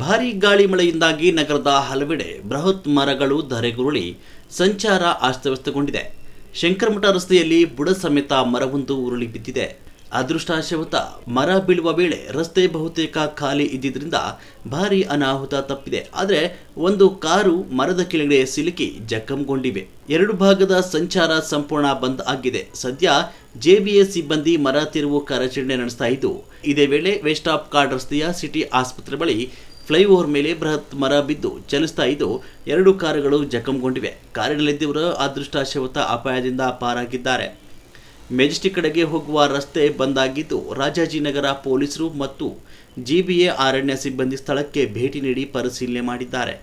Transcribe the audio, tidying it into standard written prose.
ಭಾರೀ ಗಾಳಿ ಮಳೆಯಿಂದಾಗಿ ನಗರದ ಹಲವೆಡೆ ಬೃಹತ್ ಮರಗಳು ಧರೆಗುರುಳಿ ಸಂಚಾರ ಅಸ್ತವ್ಯಸ್ತಗೊಂಡಿದೆ. ಶಂಕರಮಠ ರಸ್ತೆಯಲ್ಲಿ ಬುಡ ಸಮೇತ ಮರವೊಂದು ಉರುಳಿ ಬಿದ್ದಿದೆ. ಅದೃಷ್ಟವಶಾತ್ ಮರ ಬೀಳುವ ವೇಳೆ ರಸ್ತೆ ಬಹುತೇಕ ಖಾಲಿ ಇದ್ದಿದ್ದರಿಂದ ಭಾರೀ ಅನಾಹುತ ತಪ್ಪಿದೆ. ಆದರೆ ಒಂದು ಕಾರು ಮರದ ಕೆಳಗಡೆ ಸಿಲುಕಿ ಜಖಂಗೊಂಡಿವೆ. ಎರಡು ಭಾಗದ ಸಂಚಾರ ಸಂಪೂರ್ಣ ಬಂದ್ ಆಗಿದೆ. ಸದ್ಯ ಜೆಬಿಎ ಸಿಬ್ಬಂದಿ ಮರ ತಿರುವು ಕಾರ್ಯಾಚರಣೆ ನಡೆಸ್ತಾ ಇದ್ದು, ಇದೇ ವೇಳೆ ವೆಸ್ಟ್ ಆಫ್ ಕಾರ್ಡ್ ರಸ್ತೆಯ ಸಿಟಿ ಆಸ್ಪತ್ರೆ ಬಳಿ ಫ್ಲೈಓವರ್ ಮೇಲೆ ಬೃಹತ್ ಮರ ಬಿದ್ದು ಚಲಿಸ್ತಾ ಇದ್ದು, ಎರಡು ಕಾರುಗಳು ಜಖಂಗೊಂಡಿವೆ. ಕಾರಿನಲ್ಲಿದ್ದವರು ಅದೃಷ್ಟವಶಾತ್ ಅಪಾಯದಿಂದ ಪಾರಾಗಿದ್ದಾರೆ. ಮೆಜೆಸ್ಟಿಕ್ ಕಡೆಗೆ ಹೋಗುವ ರಸ್ತೆ ಬಂದ್ ಆಗಿದ್ದು, ರಾಜಾಜಿನಗರ ಪೊಲೀಸರು ಮತ್ತು ಜಿಬಿಎ ಅರಣ್ಯ ಸಿಬ್ಬಂದಿ ಸ್ಥಳಕ್ಕೆ ಭೇಟಿ ನೀಡಿ ಪರಿಶೀಲನೆ ಮಾಡಿದ್ದಾರೆ.